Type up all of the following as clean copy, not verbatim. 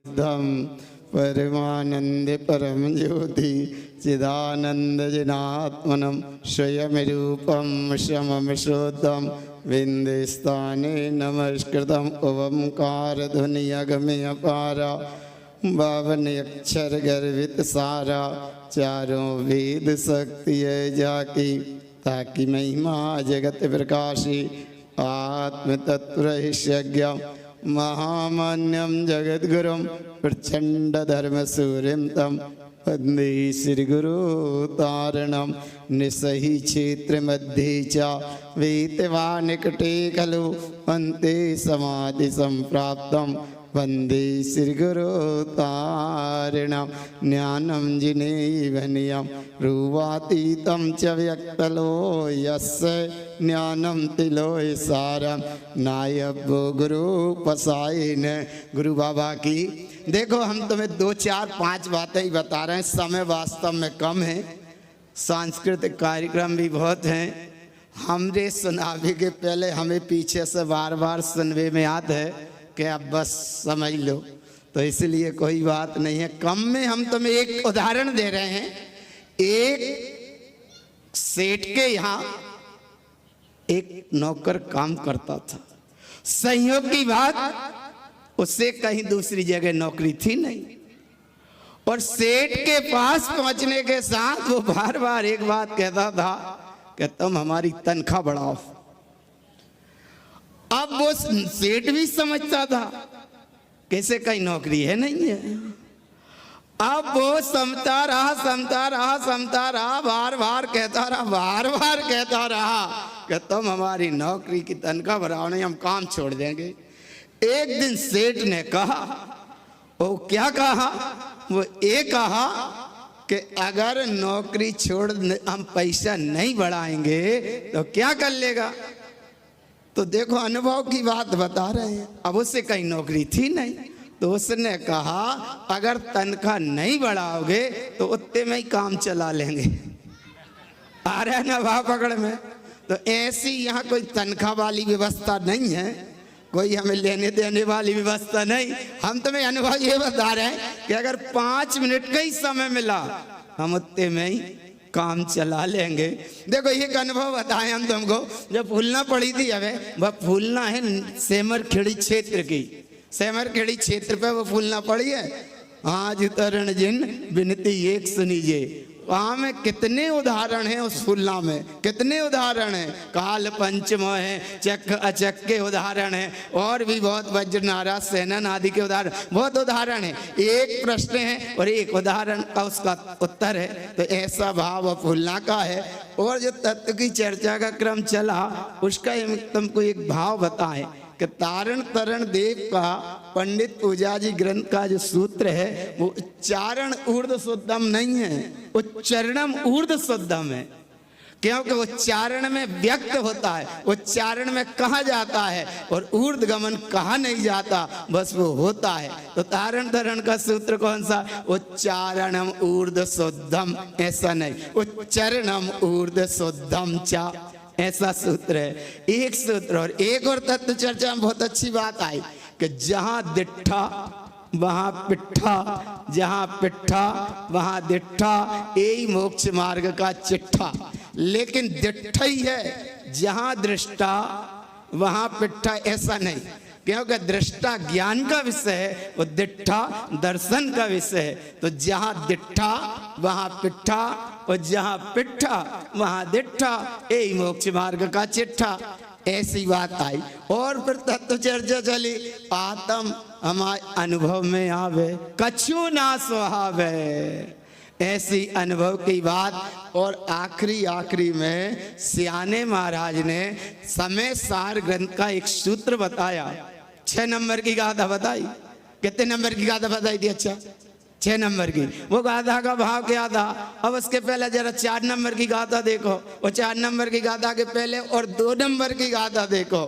धम परमानंद परम ज्योति चिदानंद जनात्मनम स्वयं रूपम समम शुद्धम विंदस्थाने नमस्कृतम ओंकार ध्वनि अगम्य पारा बावन अक्षर गर्वित सारा चारों वेद शक्ति जाकी ताकि महिमा जगत प्रकाशी आत्म तत्व रहस्यज्ञ महामान्यम जगद्गुरुम प्रचंड धर्म सूर्यम तम वंदे श्री गुरु तारणम निसही क्षेत्र मध्ये च वेतवा निकटे खलु अन्ते समाधि संप्राप्तम वंदे श्री गुरु तारणम ज्ञानम जिनेवनियम रूपातीतं च व्यक्तलो यस्य ज्ञानम तिलोय सारम नायबो गुरु पसायन। गुरु बाबा की देखो, हम तुम्हें 2 4 5 बातें ही बता रहे हैं, समय वास्तव में कम है, सांस्कृतिक कार्यक्रम भी बहुत हैं। हमरे सुनावे के पहले हमें पीछे से बार बार सुनवे में याद है कि अब बस समझ लो, तो इसलिए कोई बात नहीं है। कम में हम तुम्हें एक उदाहरण दे रहे हैं। एक सेठ के यहाँ एक नौकर काम करता था। संयोग की बात, उससे कहीं दूसरी जगह नौकरी थी नहीं, और सेठ के पास पहुंचने के साथ वो बार बार एक बात कहता था कि तुम हमारी तनख्वाह बढ़ाओ। अब वो सेठ भी समझता था कैसे कहीं नौकरी है नहीं है। अब वो समझता रहा, बार बार कहता रहा कि तुम हमारी नौकरी की तनख्वाह बढ़ाओ, नहीं हम काम छोड़ देंगे। एक दिन सेठ ने कहा, वो क्या कहा, वो ये कहा कि अगर नौकरी छोड़ हम पैसा नहीं बढ़ाएंगे तो क्या कर लेगा। तो देखो, अनुभव की बात बता रहे हैं। अब उससे कहीं नौकरी थी नहीं, तो उसने कहा अगर तनख्वाह नहीं बढ़ाओगे तो उतने में ही काम चला लेंगे। आ रहा है ना भाव पकड़ में। तो ऐसी यहाँ कोई तनख्वाह वाली व्यवस्था नहीं है, कोई हमें लेने देने वाली व्यवस्था नहीं। हम तुम्हें अनुभव ये बता रहे हैं कि अगर 5 मिनट का ही समय मिला हम उतने में ही काम चला लेंगे। देखो, एक अनुभव बताएं हम तुमको। जब फूलना पड़ी थी, अबे वह फूलना है सेमरखेड़ी क्षेत्र की, सेमरखेड़ी क्षेत्र पे वो फूलना पड़ी है। आज तरण जिन विनती एक सुनीजिए। वहाँ में कितने उदाहरण हैं, उस फूलना में कितने उदाहरण हैं। काल पंचम है, चक्र अचक के उदाहरण हैं, और भी बहुत वज्रनारा सेनन आदि के उदाहरण, बहुत उदाहरण है। एक प्रश्न है और एक उदाहरण का उसका उत्तर है। तो ऐसा भाव फूलना का है। और जो तत्व की चर्चा का क्रम चला, उसका तुमको एक भाव बताएं कि तारण तरण देव का पंडित पूजा जी ग्रंथ का जो सूत्र है वो उच्चारण ऊर्ध्व शुद्धम नहीं है, उच्चरणम ऊर्ध्व शुद्धम है। क्योंकि उच्चारण में व्यक्त होता है, उच्चारण में कहा जाता है, और ऊर्ध्व गमन कहा नहीं जाता, बस वो होता है। तो तारण तरण का सूत्र कौन सा? उच्चारणम ऊर्ध्व शुद्धम, ऐसा नहीं, उच्चरणम ऊर्ध्व शुद्धम चा, ऐसा सूत्र है। एक सूत्र और तत्व चर्चा में बहुत अच्छी बात आई कि जहां दिट्ठा वहां पिट्ठा, जहां पिट्ठा वहां दिट्ठा, यही मोक्ष मार्ग का चिट्ठा। लेकिन दिट्ठा ही है, जहां दृष्टा वहां पिट्ठा, ऐसा नहीं। क्योंकि दृष्टा ज्ञान का विषय है, वो दिट्ठा दर्शन का विषय है। तो जहां दिट्ठा वहां पिट्ठा, और जहां पिट्ठा वहां दिट्ठा, यही मोक्ष मार्ग का चिट्ठा। ऐसी बात आई। और फिर तत्व चर्चा चली। आत्म हमारे अनुभव में आवे, कछु ना सुहावे, ऐसी अनुभव की बात। और आखिरी में सियाने महाराज ने समय सार ग्रंथ का एक सूत्र बताया। 6 नंबर की गाथा बताई। कितने नंबर की गाथा बताई थी? अच्छा, 6 नंबर की। वो गाथा का भाव क्या था? अब उसके पहले जरा 4 नंबर की गाथा देखो, और 4 नंबर की गाथा के पहले और 2 नंबर की गाथा देखो।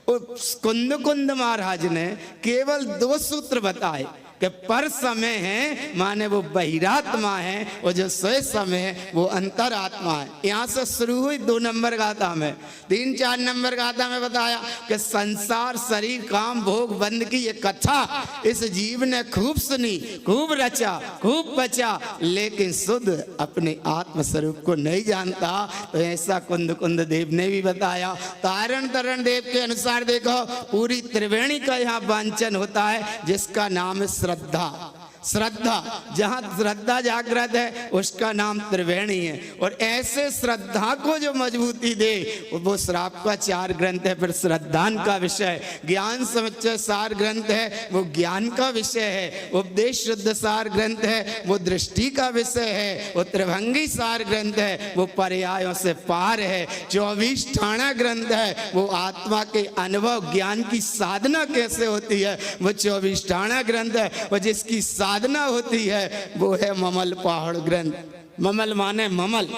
कुंद महाराज ने केवल 2 सूत्र बताए कि पर समय है माने वो बहिरात्मा है, और जो स्वयं समय है वो अंतरात्मा है। यहाँ से शुरू हुई 2 नंबर गाथा में। 3-4 नंबर गाथा में बताया कि संसार शरीर काम भोग बंद की ये कथा इस जीव ने खूब सुनी, खूब रचा, खूब बचा, लेकिन शुद्ध अपने आत्म स्वरूप को नहीं जानता। तो ऐसा कुंद कुंद देव ने भी बताया। तारण तरण देव के अनुसार देखो पूरी त्रिवेणी का यहाँ वांछन होता है, जिसका नाम है श्रद्धा। श्रद्धा, जहाँ श्रद्धा जागृत है उसका नाम त्रिवेणी है। और ऐसे श्रद्धा को जो मजबूती दे वो श्राप का 4 ग्रंथ है, फिर श्रद्धान का विषय। ज्ञान समुच्चय सार ग्रंथ है, वो ज्ञान का विषय है। उपदेश शुद्ध सार ग्रंथ है, वो दृष्टि का विषय है। वो त्रिभंगी सार ग्रंथ है, वो पर्यायों से पार है। 24 ठाणा ग्रंथ है, वो आत्मा के अनुभव ज्ञान की साधना कैसे होती है, वो 24 ठाणा ग्रंथ है। वो जिसकी साधना होती है वो है ममल पहाड़ ग्रंथ। ममल माने ममल।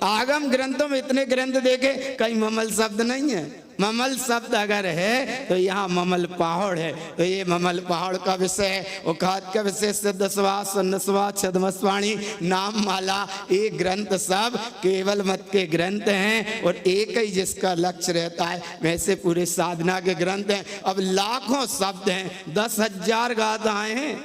आगम ग्रंथों में इतने ग्रंथ देखे, कहीं ममल शब्द नहीं है। ममल शब्द अगर है तो यहाँ ममल पहाड़ है। तो ये ममल पहाड़ का विषय है। औकात का विषय सिद्धस्वा, सुन्नस्वा, छद्मस्वाणी, नाम माला, ये ग्रंथ सब केवल मत के ग्रंथ हैं, और एक ही जिसका लक्ष्य रहता है। वैसे पूरे साधना के ग्रंथ हैं। अब लाखों शब्द हैं, 10,000 गाथाएं हैं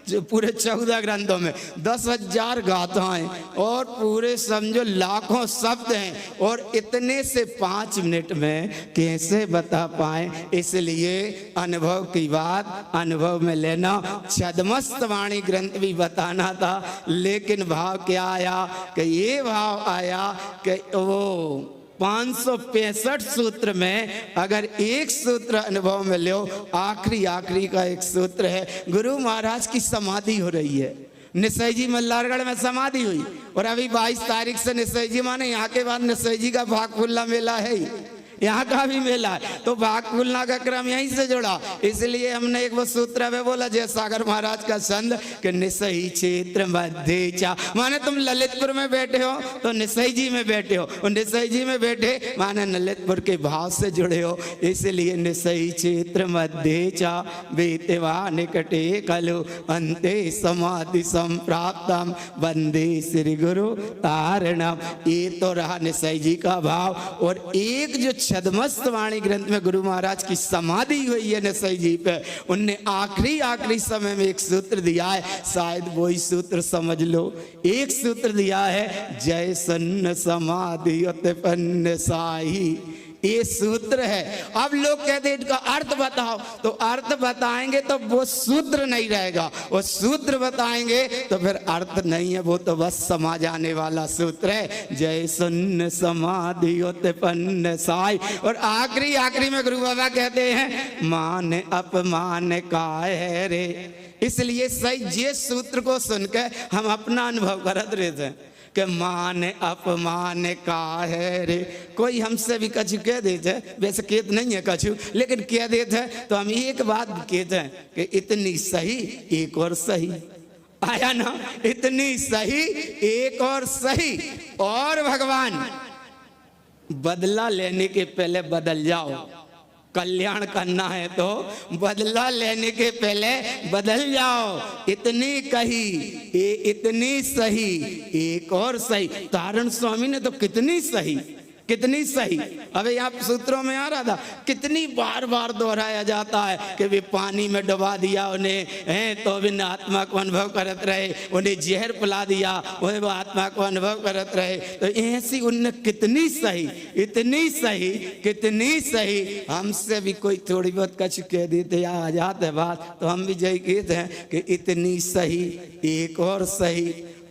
जो पूरे 14 ग्रंथों में, 10,000 गाथाएं, और पूरे समझो लाखों शब्द हैं। और इतने से 5 मिनट में कैसे बता पाए, इसलिए अनुभव की बात अनुभव में लेना। छद्मस्त वाणी ग्रंथ भी बताना था, लेकिन भाव क्या आया कि ये भाव आया कि वो 565 सूत्र में अगर एक सूत्र अनुभव में लो, आखिरी का एक सूत्र है। गुरु महाराज की समाधि हो रही है, निसई जी मल्हारगढ़ में समाधि हुई, और अभी 22 तारीख से निसई जी माने यहाँ के बाद निसई जी का भाग फुल्ला मेला है ही, यहाँ का भी मेला है। तो भाग फूलना का क्रम यहीं से जुड़ा। इसलिए हमने एक वो सूत्र में बोला जय सागर महाराज का संद कि निसई क्षेत्र मध्य चा, माने तुम ललितपुर में बैठे हो तो निसई जी में बैठे हो, और निसई जी में बैठे माने ललितपुर के भाव से जुड़े हो। इसलिए निसई क्षेत्र मध्य चा बेतवा निकटे कलु अंते समाधि संप्राप्तम वंदे श्री गुरु तारणम। ये तो रहा निसई जी का भाव। और एक जो छद्मस्त वाणी ग्रंथ में गुरु महाराज की समाधि हुई है निसई जी पे, उनने आखिरी समय में एक सूत्र दिया है, शायद वही सूत्र समझ लो। एक सूत्र दिया है, जय सन्न समाधि उत्पन्न साई। ये सूत्र है। अब लोग कहते हैं इनका अर्थ बताओ, तो अर्थ बताएंगे तो वो सूत्र नहीं रहेगा, वो सूत्र बताएंगे तो फिर अर्थ नहीं है, वो तो बस समा जाने वाला सूत्र है। जय सुन्न समाधि उत्पन्न साई। और आखिरी में गुरु बाबा कहते हैं, मान अपमान का है रे। इसलिए सही ये सूत्र को सुनकर हम अपना अनुभव करत रहे थे कि मान अपमान का है रे। कोई हमसे भी कछु कह देते, वैसे कहते नहीं है कछु, लेकिन कह देते तो हम एक बात कहते हैं कि इतनी सही एक और सही। आया ना, इतनी सही एक और सही। और भगवान बदला लेने के पहले बदल जाओ। कल्याण करना है तो बदला लेने के पहले बदल जाओ। इतनी कही ये इतनी सही एक और सही। तारण स्वामी ने तो कितनी सही कितनी सही। अबे यहाँ सूत्रों में आ रहा था, कितनी बार दोहराया जाता है कि वे पानी में डुबा दिया उन्हें, हैं तो बिन आत्मा को अनुभव करत रहे, उन्हें जहर पिला दिया उन्हें वो आत्मा को अनुभव करत रहे। तो ऐसी उनने कितनी सही, इतनी सही, कितनी सही। हमसे भी कोई थोड़ी बहुत कछ कह देते या आ जाते बात, तो हम भी यही कहते हैं कि इतनी सही एक और सही।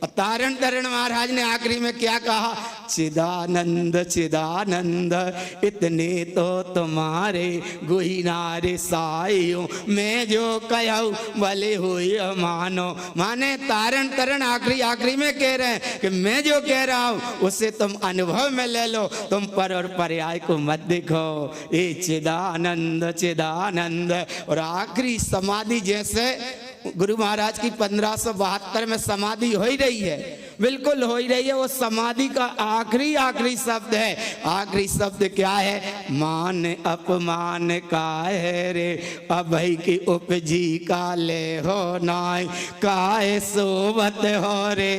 तारण तरण महाराज ने आखिरी में क्या कहा, चिदानंद चिदानंद इतने तो तुम्हारे गुहिनारे साइयो, मैं जो कहूँ भले हुई मानो। माने तारण तरण आखिरी में कह रहे हैं कि मैं जो कह रहा हूँ उसे तुम अनुभव में ले लो, तुम पर और पर्याय को मत देखो। ये चिदानंद चिदानंद। और आखिरी समाधि जैसे गुरु महाराज की 1572 में समाधि हो ही रही है, बिल्कुल हो ही रही है। वो समाधि का आखिरी शब्द है। आखिरी शब्द क्या है? मान अपमान का है रे, अभय की उपजी काले हो नाय, काहे सोवत हो रे,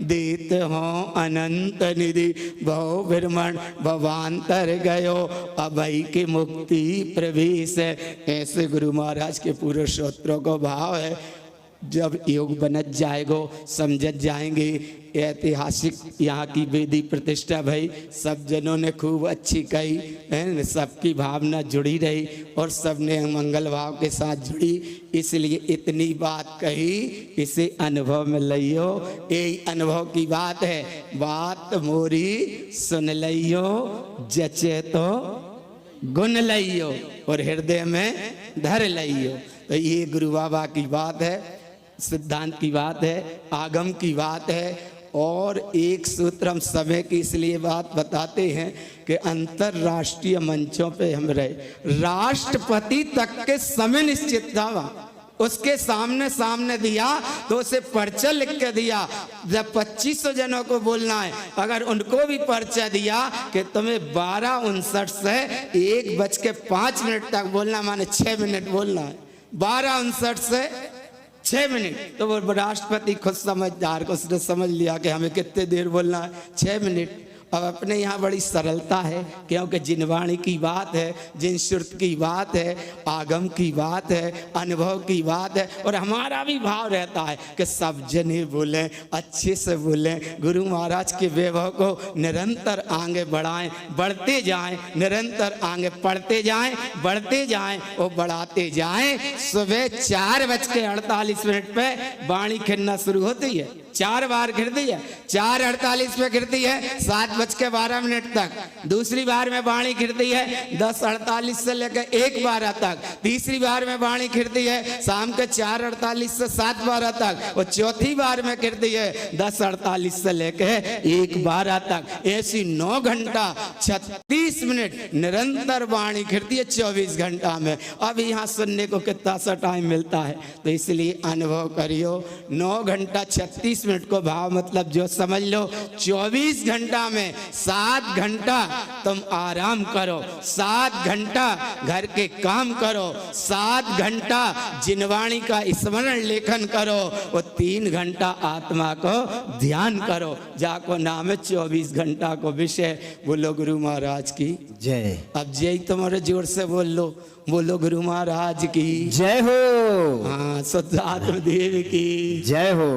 देत हो अनंत निधि, भव ब्रह्मण भवांतर गयो, अभय की मुक्ति प्रवेश है। ऐसे गुरु महाराज के पूरे सूत्रों को भाव है। जब योग बनत जाएगो, समझत जाएंगे। ऐतिहासिक यहाँ की वेदी प्रतिष्ठा भाई सब जनों ने खूब अच्छी कही है, सबकी भावना जुड़ी रही और सबने मंगल भाव के साथ जुड़ी, इसलिए इतनी बात कही। इसे अनुभव में लियो, यही अनुभव की बात है। बात मोरी सुन लियो, जचे तो गुण लियो और हृदय में धर लियो। तो ये गुरु बाबा की बात है, सिद्धांत की बात है, आगम की बात है। और एक सूत्र हम समय की इसलिए बात बताते हैं कि अंतरराष्ट्रीय मंचों पे हम रहे, राष्ट्रपति तक के समय निश्चित था। उसके सामने दिया तो उसे पर्चा लिख के दिया। जब 2500 जनों को बोलना है, अगर उनको भी पर्चा दिया कि तुम्हें 12:59 से 1:05 तक बोलना, माने 6 मिनट बोलना है, 12:59 से 6 मिनट, तो वो राष्ट्रपति खुद समझदार को उसने समझ लिया कि हमें कितने देर बोलना है, 6 मिनट। अब अपने यहाँ बड़ी सरलता है, क्योंकि जिन वाणी की बात है, जिन श्रुत की बात है, आगम की बात है, अनुभव की बात है, और हमारा भी भाव रहता है कि सब जने बोलें, अच्छे से बोलें, गुरु महाराज के वैभव को निरंतर आगे बढ़ाएं, बढ़ते जाएं, निरंतर आगे पढ़ते जाएं, बढ़ते जाएं और बढ़ाते जाएं। सुबह 4:48 पे वाणी खिलना शुरू होती है, 4 बार गिरती है, 4:48 पे गिरती है 7:12 तक। दूसरी बार में वाणी गिरती है 10:48 से लेकर 1:12 तक। तीसरी बार में वाणी गिरती है शाम के 4:48 से 7:12 तक। और चौथी बार में गिरती है 10:48 से लेकर 1:12 तक। ऐसी 9 घंटा 36 मिनट निरंतर वाणी गिरती है 24 घंटा में। अब यहाँ सुनने को कितना सा टाइम मिलता है, तो इसलिए अनुभव करियो। 9 घंटा 36 मिनट को भाव मतलब जो समझ लो, 24 घंटा में 7 घंटा तुम आराम करो, 7 घंटा घर के काम करो, 7 घंटा जिनवाणी का स्मरण लेखन करो और 3 घंटा आत्मा को ध्यान करो। जाको नाम है 24 घंटा को विषय। बोलो गुरु महाराज की जय। अब जय तुम्हारे जोर से बोल लो, बोलो गुरु महाराज की जय हो। हाँ, शुद्ध आत्मदेव की जय हो।